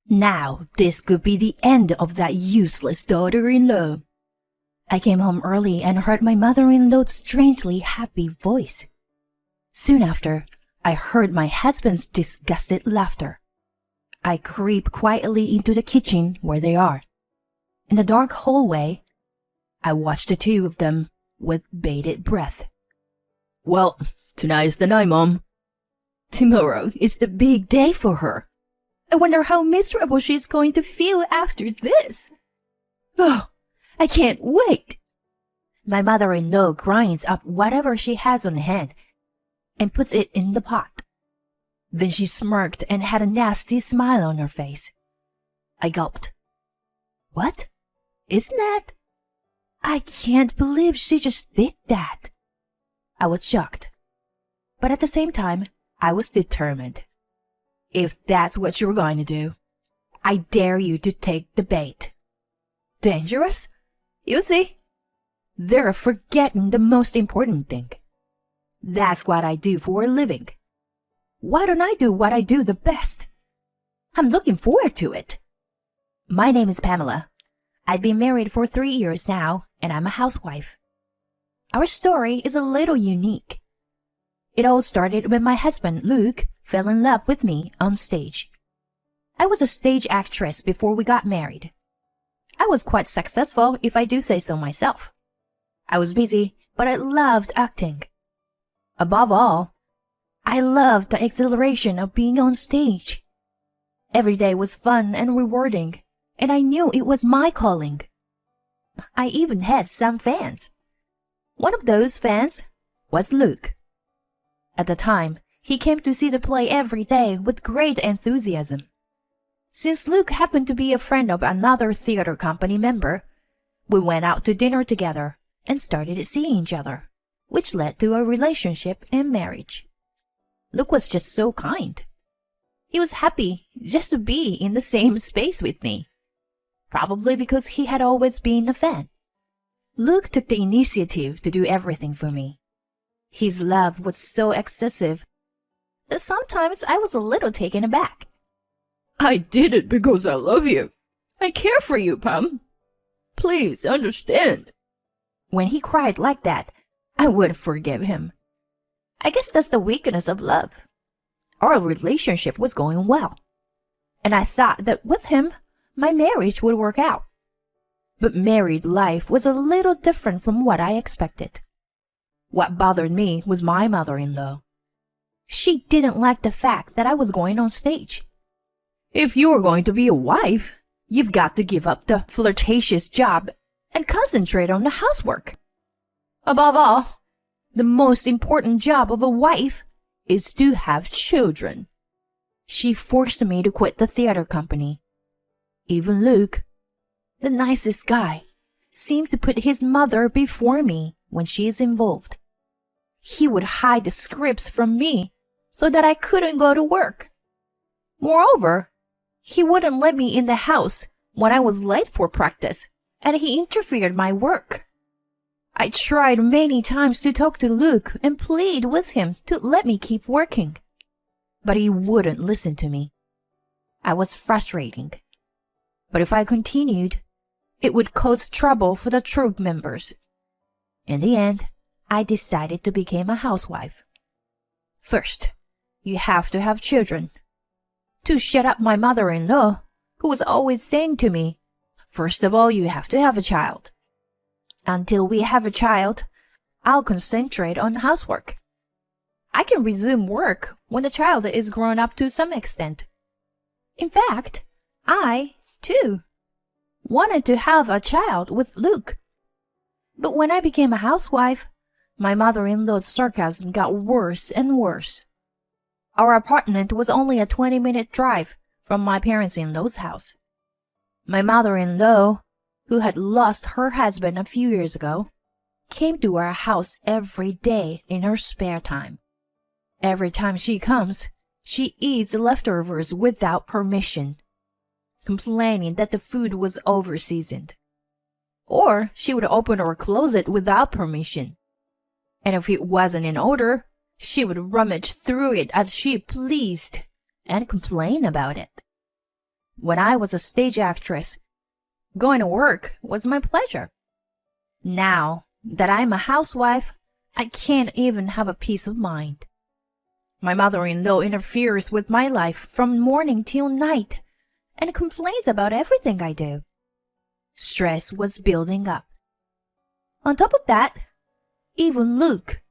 Now this could be the end of that useless daughter-in-law. I came home early and heard my mother-in-law's strangely happy voice. Soon after, I heard my husband's disgusted laughter. I creep quietly into the kitchen where they are. In the dark hallway, I watched the two of them with bated breath. Well, tonight's the night, Mom. Tomorrow is the big day for her. I wonder how miserable she's going to feel after this. Oh, I can't wait. My mother-in-law grinds up whatever she has on hand and puts it in the pot. Then she smirked and had a nasty smile on her face. I gulped. What? Isn't that? I can't believe she just did that. I was shocked. But at the same time, I was determined. If that's what you're going to do, I dare you to take the bait. Dangerous? You see. They're forgetting the most important thing. That's what I do for a living. Why don't I do what I do the best? I'm looking forward to it. My name is Pamela. I've been married for 3 years now, and I'm a housewife. Our story is a little unique. It all started when my husband, Luke, fell in love with me on stage. I was a stage actress before we got married. I was quite successful, if I do say so myself. I was busy, but I loved acting. Above all, I loved the exhilaration of being on stage. Every day was fun and rewarding, and I knew it was my calling. I even had some fans. One of those fans was Luke. At the time, he came to see the play every day with great enthusiasm. Since Luke happened to be a friend of another theater company member, we went out to dinner together and started seeing each other, which led to a relationship and marriage. Luke was just so kind. He was happy just to be in the same space with me, probably because he had always been a fan. Luke took the initiative to do everything for me. His love was so excessive that sometimes I was a little taken aback. I did it because I love you. I care for you, Pam. Please understand. When he cried like that, I would forgive him. I guess that's the weakness of love. Our relationship was going well, and I thought that with him, my marriage would work out. But married life was a little different from what I expected. What bothered me was my mother-in-law. She didn't like the fact that I was going on stage. If you're going to be a wife, you've got to give up the flirtatious job and concentrate on the housework. Above all, the most important job of a wife is to have children. She forced me to quit the theater company. Even Luke, the nicest guy, seemed to put his mother before me when she is involved. He would hide the scripts from me so that I couldn't go to work. Moreover, he wouldn't let me in the house when I was late for practice, and he interfered my work. I tried many times to talk to Luke and plead with him to let me keep working, but he wouldn't listen to me. I was frustrating, but if I continued, it would cause trouble for the troupe members. In the end, I decided to become a housewife. First, you have to have children. To shut up my mother-in-law, who was always saying to me, first of all, you have to have a child. Until we have a child, I'll concentrate on housework. I can resume work when the child is grown up to some extent. In fact, I, too, wanted to have a child with Luke. But when I became a housewife, my mother-in-law's sarcasm got worse and worse. Our apartment was only a 20-minute drive from my parents-in-law's house. My mother-in-law, who had lost her husband a few years ago, came to our house every day in her spare time. Every time she comes, she eats leftovers without permission, complaining that the food was over-seasoned. Or she would open or close it without permission. And if it wasn't in order, she would rummage through it as she pleased and complain about it. when I was a stage actress, going to work was my pleasure. Now that I'm a housewife, I can't even have a peace of mind. My mother-in-law interferes with my life from morning till night and complains about everything I do. Stress was building up. On top of that, even Luke,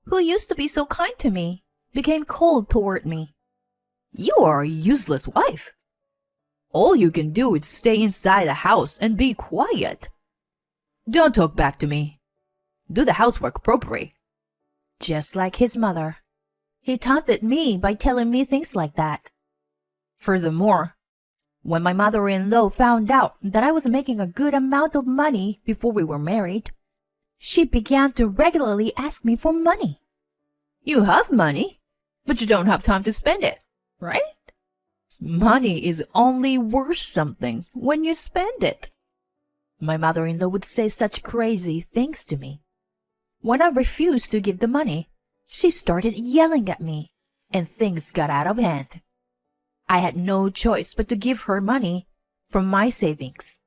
who used to be so kind to me, became cold toward me. You are a useless wife. All you can do is stay inside the house and be quiet. Don't talk back to me. Do the housework properly. Just like his mother, he taunted me by telling me things like that. Furthermore, when my mother-in-law found out that I was making a good amount of money before we were married, she began to regularly ask me for money. You have money, but you don't have time to spend it, right? Money is only worth something when you spend it. My mother-in-law would say such crazy things to me. When I refused to give the money, she started yelling at me, and things got out of hand. I had no choice but to give her money from my savings.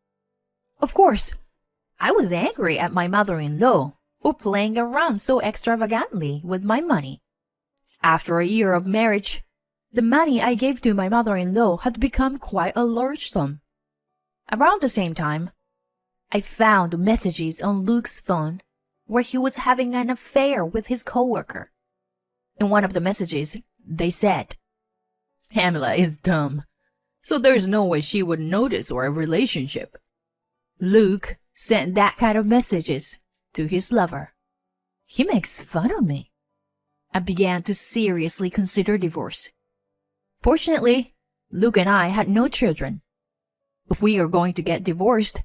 Of course, I was angry at my mother-in-law for playing around so extravagantly with my money. After a year of marriage, the money I gave to my mother-in-law had become quite a large sum. Around the same time, I found messages on Luke's phone where he was having an affair with his coworker. In one of the messages, they said, Pamela is dumb, so there's no way she would notice our relationship. Luke sent that kind of messages to his lover. He makes fun of me. I began to seriously consider divorce. Fortunately, Luke and I had no children. If we are going to get divorced,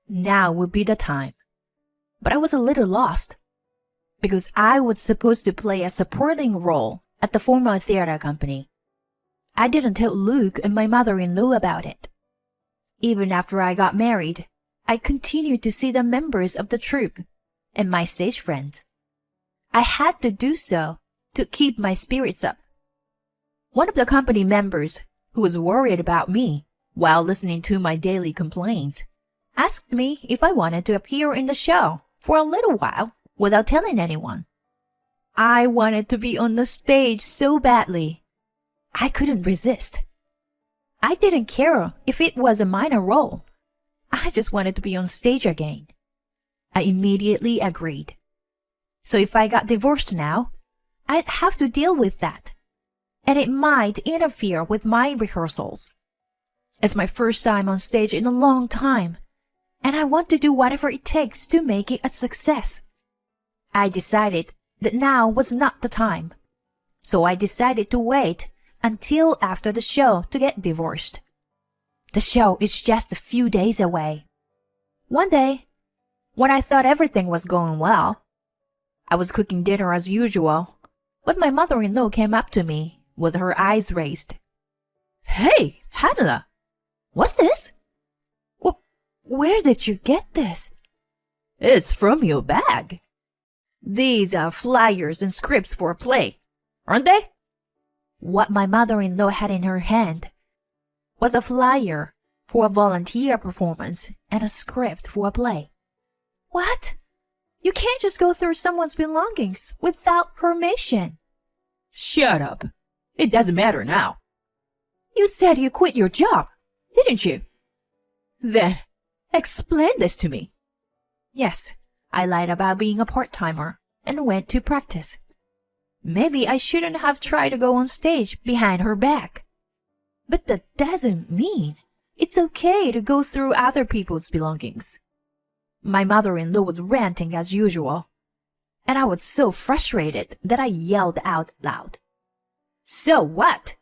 now would be the time. But I was a little lost, because I was supposed to play a supporting role at the former theater company. I didn't tell Luke and my mother-in-law about it. Even after I got married, I continued to see the members of the troupe and my stage friends. I had to do so to keep my spirits up. One of the company members, who was worried about me while listening to my daily complaints, asked me if I wanted to appear in the show for a little while without telling anyone. I wanted to be on the stage so badly. I couldn't resist. I didn't care if it was a minor role. I just wanted to be on stage again. I immediately agreed. So if I got divorced now, I'd have to deal with that. And it might interfere with my rehearsals. It's my first time on stage in a long time, and I want to do whatever it takes to make it a success. I decided that now was not the time. So I decided to wait until after the show to get divorced. The show is just a few days away. One day, when I thought everything was going well, I was cooking dinner as usual, when my mother-in-law came up to me with her eyes raised. Hey, Hannah, what's this? Where did you get this? It's from your bag. These are flyers and scripts for a play, aren't they? What my mother-in-law had in her hand was a flyer for a volunteer performance and a script for a play. What? You can't just go through someone's belongings without permission. Shut up. It doesn't matter now. You said you quit your job, didn't you? Then, explain this to me. Yes, I lied about being a part-timer and went to practice. Maybe I shouldn't have tried to go on stage behind her back. But that doesn't mean it's okay to go through other people's belongings. My mother-in-law was ranting as usual, and I was so frustrated that I yelled out loud. So what?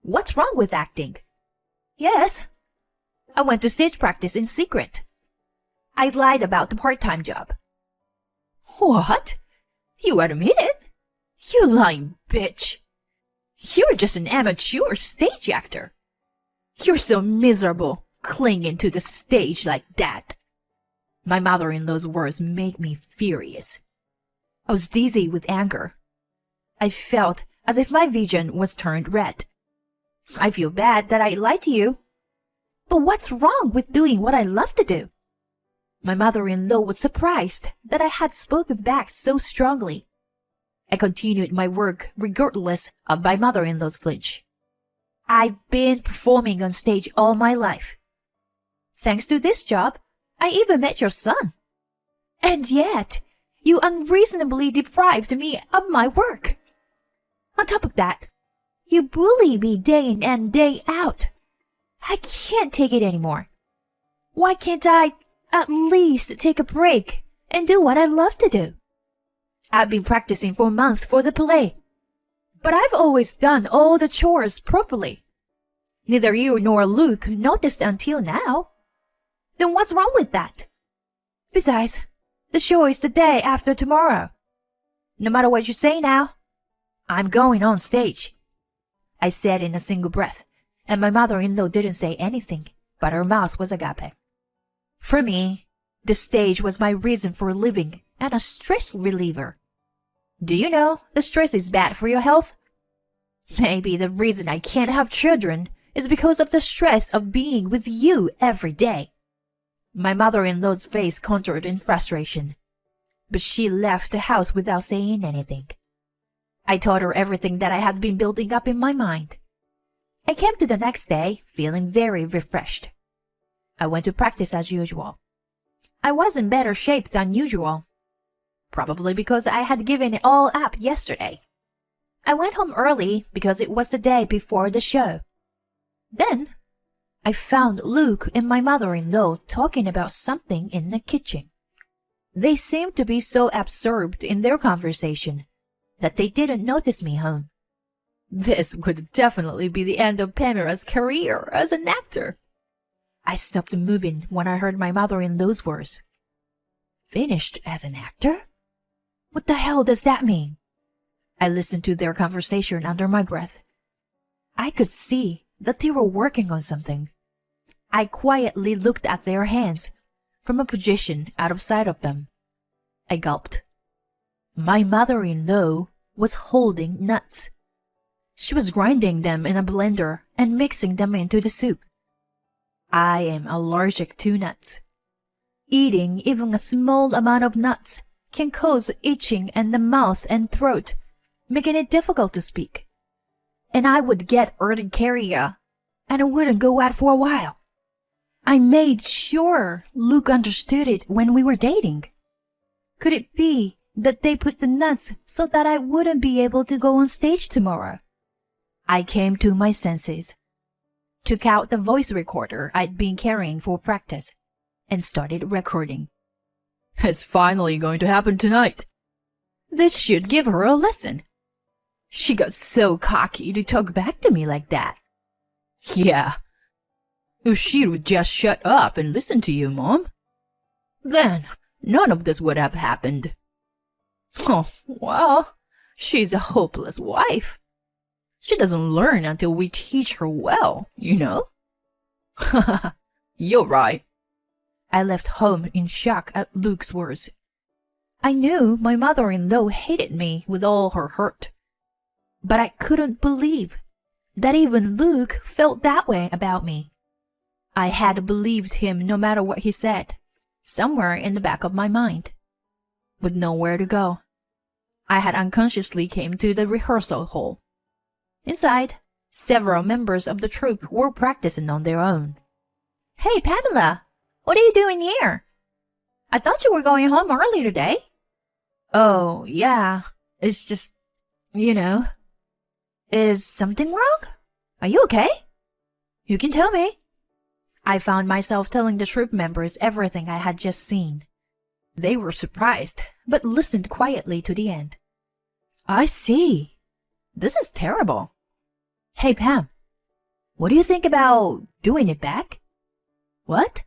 What's wrong with acting? Yes, I went to stage practice in secret. I lied about the part-time job. What? You admit it? You lying bitch. You're just an amateur stage actor. You're so miserable, clinging to the stage like that. My mother-in-law's words made me furious. I was dizzy with anger. I felt as if my vision was turned red. I feel bad that I lied to you. But what's wrong with doing what I love to do? My mother-in-law was surprised that I had spoken back so strongly. I continued my work regardless of my mother-in-law's flinch. I've been performing on stage all my life. Thanks to this job, I even met your son. And yet, you unreasonably deprived me of my work. On top of that, you bully me day in and day out. I can't take it anymore. Why can't I at least take a break and do what I love to do? I've been practicing for a month for the play, but I've always done all the chores properly. Neither you nor Luke noticed until now. Then what's wrong with that? Besides, the show is the day after tomorrow. No matter what you say now, I'm going on stage, I said in a single breath, and my mother-in-law didn't say anything, but her mouth was agape. For me, the stage was my reason for living and a stress reliever. Do you know the stress is bad for your health? Maybe the reason I can't have children is because of the stress of being with you every day. My mother-in-law's face contoured in frustration, but she left the house without saying anything. I told her everything that I had been building up in my mind. I came to the next day feeling very refreshed. I went to practice as usual. I was in better shape than usual, probably because I had given it all up yesterday. I went home early because it was the day before the show. Then, I found Luke and my mother-in-law talking about something in the kitchen. They seemed to be so absorbed in their conversation that they didn't notice me home. This would definitely be the end of Pamela's career as an actor. I stopped moving when I heard my mother-in-law's words. Finished as an actor? What the hell does that mean? I listened to their conversation under my breath. I could see that they were working on something. I quietly looked at their hands from a position out of sight of them. I gulped. My mother-in-law was holding nuts. She was grinding them in a blender and mixing them into the soup. I am allergic to nuts. Eating even a small amount of nuts can cause itching in the mouth and throat, making it difficult to speak. And I would get urticaria, and it wouldn't go out for a while. I made sure Luke understood it when we were dating. Could it be that they put the nuts so that I wouldn't be able to go on stage tomorrow? I came to my senses, took out the voice recorder I'd been carrying for practice, and started recording. It's finally going to happen tonight. This should give her a lesson. She got so cocky to talk back to me like that. Yeah. If she would just shut up and listen to you, Mom, then none of this would have happened. Oh, well, she's a hopeless wife. She doesn't learn until we teach her well, you know? You're right. I left home in shock at Luke's words. I knew my mother-in-law hated me with all her heart, but I couldn't believe that even Luke felt that way about me. I had believed him no matter what he said, somewhere in the back of my mind. With nowhere to go, I had unconsciously came to the rehearsal hall. Inside, several members of the troupe were practicing on their own. Hey, Pamela, what are you doing here? I thought you were going home early today. Oh, yeah, it's just, you know. Is something wrong? Are you okay? You can tell me. I found myself telling the troupe members everything I had just seen. They were surprised, but listened quietly to the end. I see. This is terrible. Hey, Pam, what do you think about doing it back? What?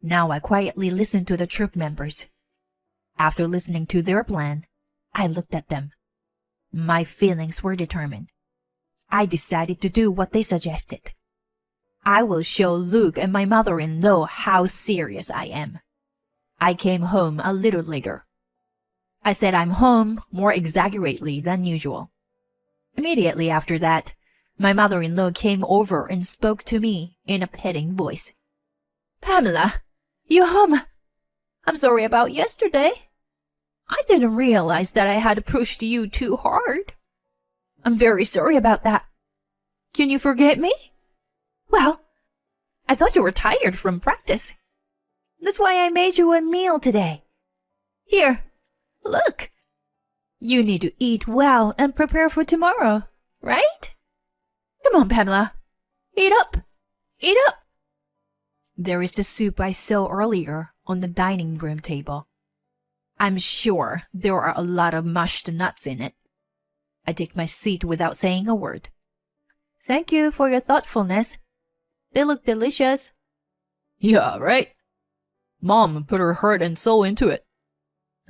Now I quietly listened to the troupe members. After listening to their plan, I looked at them. My feelings were determined. I decided to do what they suggested. I will show Luke and my mother-in-law how serious I am. I came home a little later. I said I'm home more exaggeratedly than usual. Immediately after that, My mother-in-law came over and spoke to me in a petting voice. Pamela, you home? I'm sorry about yesterday. I didn't realize that I had pushed you too hard. I'm very sorry about that. Can you forgive me? Well, I thought you were tired from practice. That's why I made you a meal today. Here, look. You need to eat well and prepare for tomorrow, right? Come on, Pamela. Eat up. Eat up. There is the soup I saw earlier on the dining room table. I'm sure there are a lot of mashed nuts in it. I take my seat without saying a word. Thank you for your thoughtfulness. They look delicious. Yeah, right? Mom put her heart and soul into it.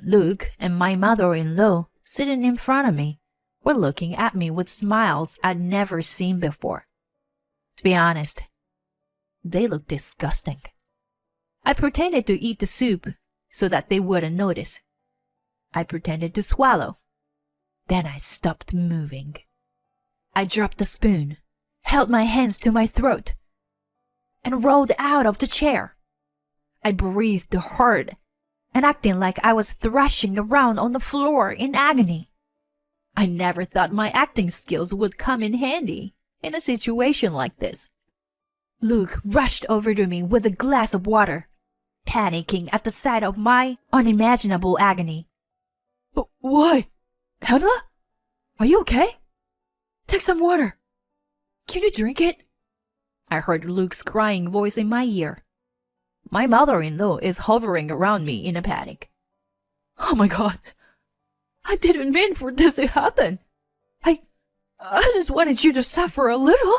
Luke and my mother-in-law, sitting in front of me, were looking at me with smiles I'd never seen before. To be honest, they looked disgusting. I pretended to eat the soup so that they wouldn't notice. I pretended to swallow. Then I stopped moving. I dropped the spoon, held my hands to my throat, and rolled out of the chair. I breathed hard and acting like I was thrashing around on the floor in agony. I never thought my acting skills would come in handy in a situation like this. Luke rushed over to me with a glass of water, panicking at the sight of my unimaginable agony. Why? Pamela? Are you okay? Take some water. Can you drink it? I heard Luke's crying voice in my ear. My mother-in-law is hovering around me in a panic. Oh my God. I didn't mean for this to happen. I just wanted you to suffer a little.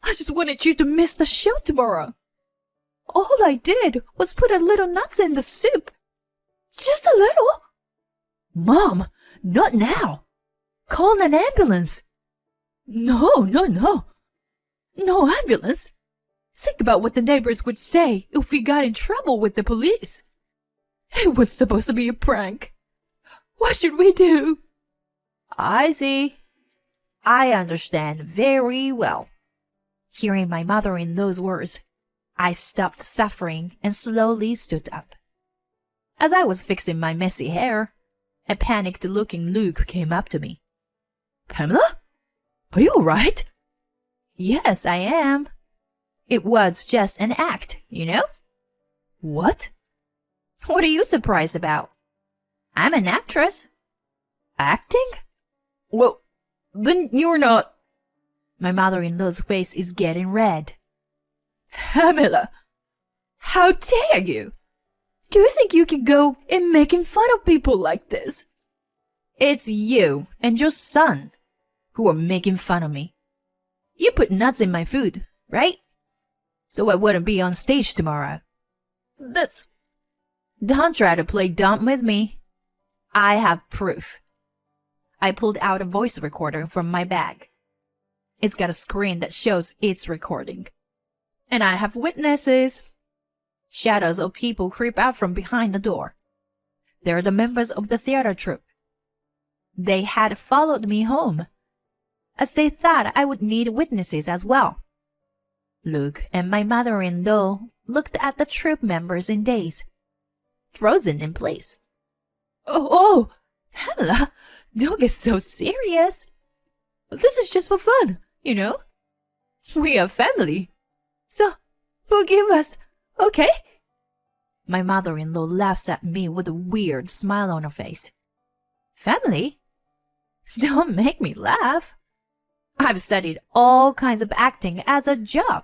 I just wanted you to miss the show tomorrow. All I did was put a little nuts in the soup. Just a little. Mom, not now. Call an ambulance. No. No ambulance. Think about what the neighbors would say if we got in trouble with the police. It was supposed to be a prank. What should we do? I see. I understand very well. Hearing my mother-in-law's words, I stopped suffering and slowly stood up. As I was fixing my messy hair, a panicked-looking Luke came up to me. Pamela? Are you all right? Yes, I am. It was just an act, you know? What? What are you surprised about? I'm an actress. Acting? Well, then you're not. My mother-in-law's face is getting red. Pamela, how dare you? Do you think you can go and making fun of people like this? It's you and your son who are making fun of me. You put nuts in my food, right? So I wouldn't be on stage tomorrow. Don't try to play dumb with me. I have proof. I pulled out a voice recorder from my bag. It's got a screen that shows it's recording. And I have witnesses. Shadows of people creep out from behind the door. They're the members of the theater troupe. They had followed me home, as they thought I would need witnesses as well. Luke and my mother-in-law looked at the troupe members in daze, frozen in place. Oh, Pamela, don't get so serious. This is just for fun, you know? We are family. So, forgive us, okay? My mother-in-law laughs at me with a weird smile on her face. Family? Don't make me laugh. I've studied all kinds of acting as a job.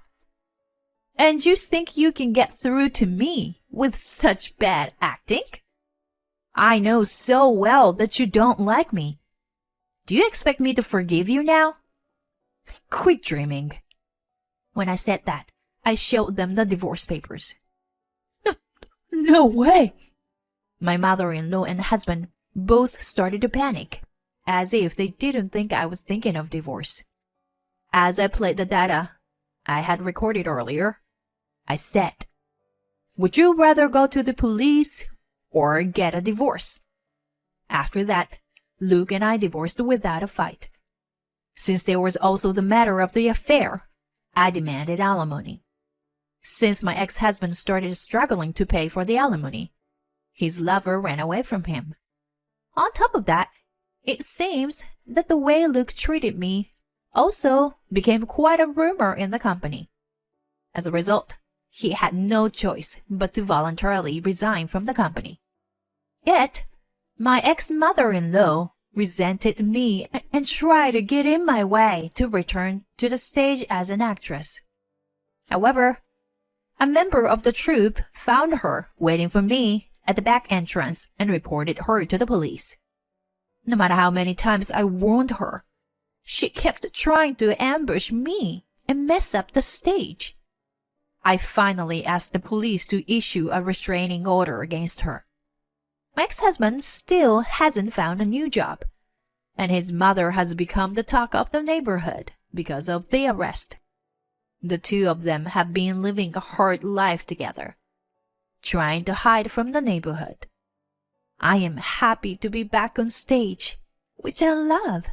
And you think you can get through to me with such bad acting? I know so well that you don't like me. Do you expect me to forgive you now? Quit dreaming. When I said that, I showed them the divorce papers. No way! My mother-in-law and husband both started to panic, as if they didn't think I was thinking of divorce. As I played the data I had recorded earlier, I said, would you rather go to the police or get a divorce? After that, Luke and I divorced without a fight. Since there was also the matter of the affair, I demanded alimony. Since my ex-husband started struggling to pay for the alimony, his lover ran away from him. On top of that, it seems that the way Luke treated me also became quite a rumor in the company. As a result, he had no choice but to voluntarily resign from the company. Yet, my ex-mother-in-law resented me and tried to get in my way to return to the stage as an actress. However, a member of the troupe found her waiting for me at the back entrance and reported her to the police. No matter how many times I warned her, she kept trying to ambush me and mess up the stage. I finally asked the police to issue a restraining order against her. My ex-husband still hasn't found a new job, and his mother has become the talk of the neighborhood because of the arrest. The two of them have been living a hard life together, trying to hide from the neighborhood. I am happy to be back on stage, which I love,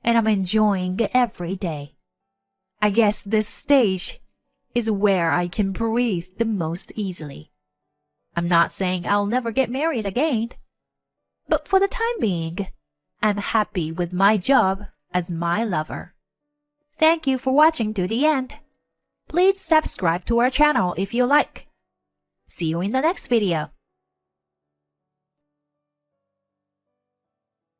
and I'm enjoying it every day. I guess this stage is where I can breathe the most easily. I'm not saying I'll never get married again, but for the time being, I'm happy with my job as my lover. Thank you for watching to the end. Please subscribe to our channel if you like. See you in the next video.